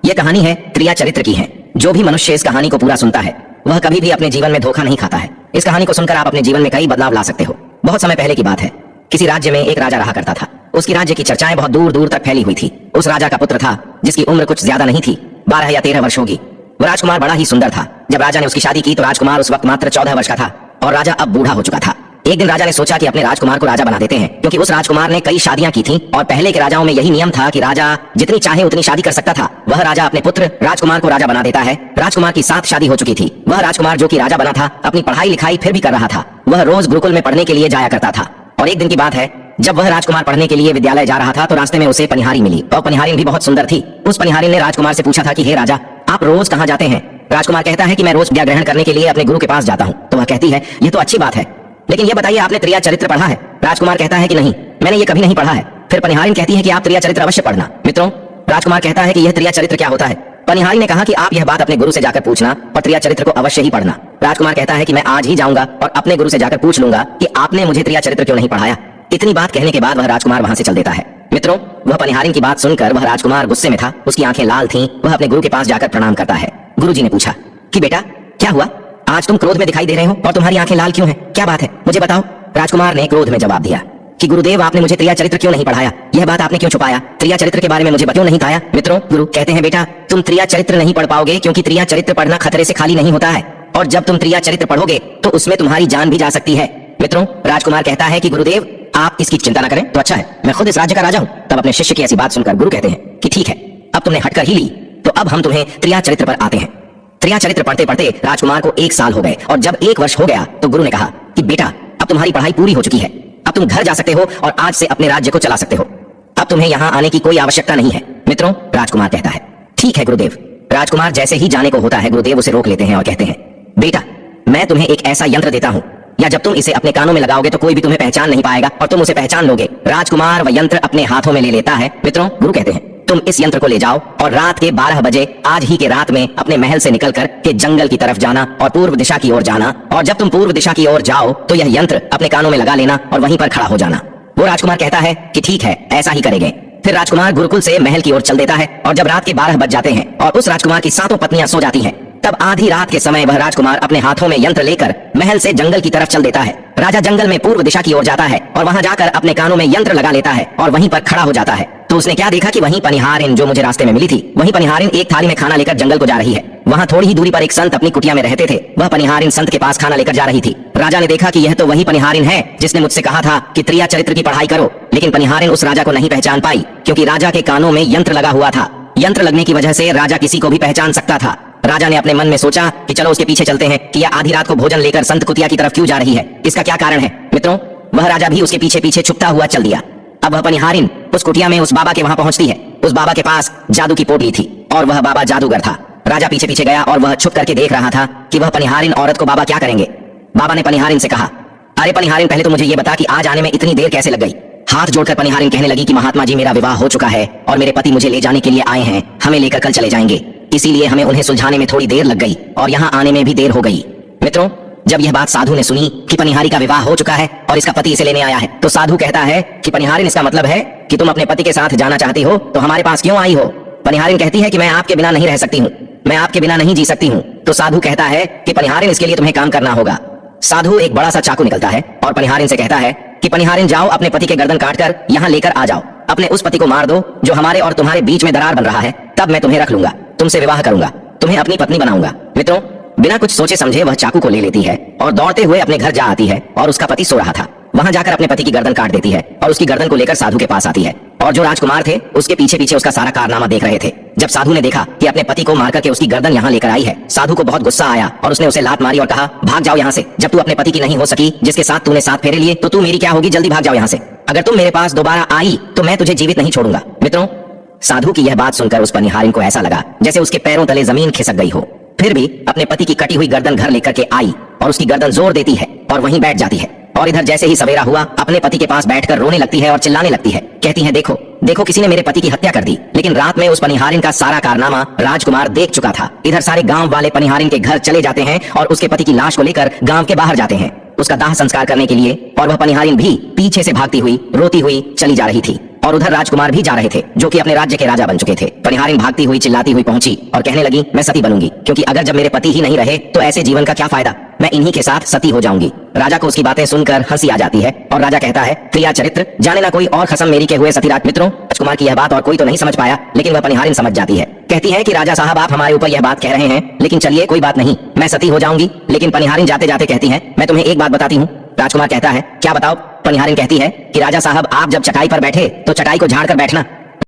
यह कहानी है त्रिया चरित्र की है। जो भी मनुष्य इस कहानी को पूरा सुनता है वह कभी भी अपने जीवन में धोखा नहीं खाता है। इस कहानी को सुनकर आप अपने जीवन में कई बदलाव ला सकते हो। बहुत समय पहले की बात है। किसी राज्य में एक राजा रहा करता था। उसकी राज्य की चर्चाएं बहुत दूर दूर तक फैली हुई थी। उस राजा का पुत्र था जिसकी उम्र कुछ ज्यादा नहीं थी, 12 या 13 वर्ष होगी। वह राजकुमार बड़ा ही सुंदर था। जब राजा ने उसकी शादी की तो राजकुमार उस वक्त मात्र 14 वर्ष का था और राजा अब बूढ़ा हो चुका था। एक दिन राजा ने सोचा कि अपने राजकुमार को राजा बना देते हैं, क्योंकि उस राजकुमार ने कई शादियां की थीं और पहले के राजाओं में यही नियम था कि राजा जितनी चाहे उतनी शादी कर सकता था। वह राजा अपने पुत्र राजकुमार को राजा बना देता है। राजकुमार की 7 शादी हो चुकी थी। वह राजकुमार जो कि राजा बना था अपनी पढ़ाई लिखाई फिर भी कर रहा था। वह रोज गुरुकुल में पढ़ने के लिए जाया करता था। और एक दिन की बात है, जब वह राजकुमार पढ़ने के लिए विद्यालय जा रहा था तो रास्ते में उसे पनिहारी मिली और पनिहारिन भी बहुत सुंदर थी। उस पनिहारिन ने राजकुमार से पूछा था कि हे राजा, आप रोज कहाँ जाते हैं? राजकुमार कहता है कि मैं रोज विद्या ग्रहण करने के लिए अपने गुरु के पास जाता हूँ। तो वह कहती है, यह तो अच्छी बात है, लेकिन यह बताइए आपने त्रिया चरित्र पढ़ा है? राजकुमार कहता है कि नहीं, मैंने ये कभी नहीं पढ़ा है। फिर पनिहारिन कहती है कि आप त्रिया चरित्र अवश्य पढ़ना। मित्रों, राजकुमार कहता है कि यह त्रिया चरित्र क्या होता है? पनिहारी ने कहा कि आप यह बात अपने गुरु से जाकर पूछना और त्रिया चरित्र को अवश्य ही पढ़ना। राजकुमार कहता है कि मैं आज ही जाऊंगा और अपने गुरु से जाकर पूछ लूंगा कि आपने मुझे त्रिया चरित्र क्यों नहीं पढ़ाया। इतनी बात कहने के बाद वह राजकुमार वहां से चल देता है। मित्रों, वह पनिहारिन की बात सुनकर वह राजकुमार गुस्से में था। उसकी आंखें लाल थीं। वह अपने गुरु के पास जाकर प्रणाम करता है। गुरुजी ने पूछा कि बेटा क्या हुआ, आज तुम क्रोध में दिखाई दे रहे हो और तुम्हारी आंखें लाल क्यों हैं? क्या बात है, मुझे बताओ। राजकुमार ने क्रोध में जवाब दिया कि गुरुदेव, आपने मुझे त्रिया चरित्र क्यों नहीं पढ़ाया? यह बात आपने क्यों छुपाया? त्रिया चरित्र के बारे में मुझे क्यों नहीं बताया? मित्रों, गुरु कहते हैं बेटा तुम त्रिया चरित्र नहीं पढ़ पाओगे, क्योंकि त्रिया चरित्र पढ़ना खतरे से खाली नहीं होता है, और जब तुम त्रिया चरित्र पढ़ोगे तो उसमें तुम्हारी जान भी जा सकती है। मित्रों, राजकुमार कहता है कि गुरुदेव आप इसकी चिंता न करें तो अच्छा है, मैं खुद इस राज्य का राजा हूँ। तब अपने शिष्य की ऐसी बात सुनकर गुरु कहते हैं कि ठीक है, अब तुमने हटकर ही ली तो अब हम तुम्हें त्रिया चरित्र पर आते हैं। त्रिया चरित्र पढ़ते पढ़ते राजकुमार को 1 साल हो गए और जब 1 वर्ष हो गया तो गुरु ने कहा कि बेटा अब तुम्हारी पढ़ाई पूरी हो चुकी है, अब तुम घर जा सकते हो और आज से अपने राज्य को चला सकते हो। अब तुम्हें यहाँ आने की कोई आवश्यकता नहीं है। मित्रों, राजकुमार कहता है ठीक है गुरुदेव। राजकुमार जैसे ही जाने को होता है गुरुदेव उसे रोक लेते हैं और कहते हैं बेटा मैं तुम्हें एक ऐसा यंत्र देता हूँ, या जब तुम इसे अपने कानों में लगाओगे तो कोई भी तुम्हें पहचान नहीं पाएगा और तुम उसे पहचान लोगे। राजकुमार वह यंत्र अपने हाथों में ले लेता है। मित्रों, गुरु कहते हैं तुम इस यंत्र को ले जाओ और रात के 12 बजे आज ही के रात में अपने महल से निकलकर के जंगल की तरफ जाना और पूर्व दिशा की ओर जाना, और जब तुम पूर्व दिशा की ओर जाओ तो यह यंत्र अपने कानों में लगा लेना और वहीं पर खड़ा हो जाना। वो राजकुमार कहता है कि ठीक है, ऐसा ही करेंगे। फिर राजकुमार गुरुकुल से महल की ओर चल देता है और जब रात के 12 बज जाते हैं और उस राजकुमार की 7 पत्नियां सो जाती हैं, तब आधी रात के समय वह राजकुमार अपने हाथों में यंत्र लेकर महल से जंगल की तरफ चल देता है। राजा जंगल में पूर्व दिशा की ओर जाता है और वहां जाकर अपने कानों में यंत्र लगा लेता है और वहीं पर खड़ा हो जाता है। तो उसने क्या देखा कि वहीं पनिहारिन जो मुझे रास्ते में मिली थी, वहीं पनिहारिन एक थाली में खाना लेकर जंगल को जा रही है। वहां थोड़ी ही दूरी पर एक संत अपनी कुटिया में रहते थे। वह पनिहारिन संत के पास खाना लेकर जा रही थी। राजा ने देखा कि यह तो वही पनिहारिन है जिसने मुझसे कहा था कि त्रिया चरित्र की पढ़ाई करो, लेकिन पनिहारिन उस राजा को नहीं पहचान पाई क्योंकि राजा के कानों में यंत्र लगा हुआ था। यंत्र लगने की वजह से राजा किसी को भी पहचान सकता था। राजा ने अपने मन में सोचा कि चलो उसके पीछे चलते हैं कि यह आधी रात को भोजन लेकर संत कुतिया की तरफ क्यों जा रही है, इसका क्या कारण है। मित्रों, वह राजा भी उसके पीछे पीछे छुपता हुआ चल दिया। अब वह पनिहारिन उस कुटिया में उस बाबा के वहां पहुंचती है। उस बाबा के पास जादू की पोटली थी और वह बाबा जादूगर था। राजा पीछे पीछे गया और वह छुप करके देख रहा था कि वह पनिहारिन औरत को बाबा क्या करेंगे। बाबा ने पनिहारिन से कहा, अरे पनिहारिन, पहले तो मुझे ये बता कि आज आने में इतनी देर कैसे लग गई। हाथ जोड़कर पनिहारिन कहने लगी कि महात्मा जी, मेरा विवाह हो चुका है और मेरे पति मुझे ले जाने के लिए आए हैं, हमें लेकर कल चले जाएंगे, इसीलिए हमें उन्हें सुलझाने में थोड़ी देर लग गई और यहाँ आने में भी देर हो गई। मित्रों, जब यह बात साधु ने सुनी कि पनिहारी का विवाह हो चुका है और इसका पति इसे लेने आया है, तो साधु कहता है कि पनिहारिन, इसका मतलब है कि तुम अपने पति के साथ जाना चाहती हो तो हमारे पास क्यों आई हो? पनिहारिन कहती है कि मैं आपके बिना नहीं रह सकती हूँ, मैं आपके बिना नहीं जी सकती हूँ। तो साधु कहता है कि पनिहारिन, इसके लिए तुम्हें काम करना होगा। साधु एक बड़ा सा चाकू निकलता है और पनिहारिन से कहता है कि पनिहारिन, जाओ अपने पति के गर्दन काटकर यहाँ लेकर आ जाओ, अपने उस पति को मार दो जो हमारे और तुम्हारे बीच में दरार बन रहा है, तब मैं तुम्हें रख लूंगा, तुमसे विवाह करूंगा, तुम्हें अपनी पत्नी बनाऊंगा। मित्रों, बिना कुछ सोचे समझे वह चाकू को ले लेती है और दौड़ते हुए अपने घर जा आती है और उसका पति सो रहा था। वहां जाकर अपने पति की गर्दन काट देती है और उसकी गर्दन को लेकर साधु के पास आती है और जो राजकुमार थे उसके पीछे पीछे उसका सारा कारनामा देख रहे थे। जब साधु ने देखा कि अपने पति को मारकर के उसकी गर्दन यहाँ लेकर आई है, साधु को बहुत गुस्सा आया और उसने उसे लात मारी और कहा, भाग जाओ यहाँ से, जब तू अपने पति की नहीं हो सकी, जिसके साथ तूने 7 फेरे लिए, तो तू मेरी क्या होगी, जल्दी भाग जाओ यहाँ से। अगर तुम मेरे पास दोबारा आई तो मैं तुझे जीवित नहीं छोड़ूंगा। मित्रों, साधु की यह बात सुनकर उस पनिहारिन को ऐसा लगा जैसे उसके पैरों तले जमीन खिसक गई हो। फिर भी अपने पति की कटी हुई गर्दन घर लेकर के आई और उसकी गर्दन जोर देती है और वहीं बैठ जाती है। और इधर जैसे ही सवेरा हुआ अपने पति के पास बैठकर रोने लगती है और चिल्लाने लगती है, कहती है, देखो देखो, किसी ने मेरे पति की हत्या कर दी। लेकिन रात में उस पनिहारिन का सारा कारनामा राजकुमार देख चुका था। इधर सारे गांव वाले पनिहारिन के घर चले जाते हैं और उसके पति की लाश को लेकर गांव के बाहर जाते हैं उसका दाह संस्कार करने के लिए, और वह पनिहारिन भी पीछे से भागती हुई रोती हुई चली जा रही थी। और उधर राजकुमार भी जा रहे थे जो कि अपने राज्य के राजा बन चुके थे। पनिहारिन भागती हुई चिल्लाती हुई पहुंची और कहने लगी, मैं सती बनूंगी, क्योंकि अगर जब मेरे पति ही नहीं रहे तो ऐसे जीवन का क्या फायदा, मैं इन्हीं के साथ सती हो जाऊंगी। राजा को उसकी बातें सुनकर हंसी आ जाती है और राजा कहता है, क्रिया चरित्र जाने ना कोई और खसम मेरी के हुए सतीराज। मित्रों, राजकुमार की यह बात और कोई तो नहीं समझ पाया, लेकिन वह पनिहारिन समझ जाती है। कहती है कि राजा साहब, आप हमारे ऊपर यह बात कह रहे हैं, लेकिन चलिए कोई बात नहीं, मैं सती हो जाऊंगी। लेकिन पनिहारिन जाते जाते कहती है, मैं तुम्हें एक बात बताती हूँ। राजकुमार कहता है, क्या बताओ? पनिहारिन कहती है कि राजा साहब, आप जब चटाई पर बैठे तो चटाई को झाड़ कर बैठना,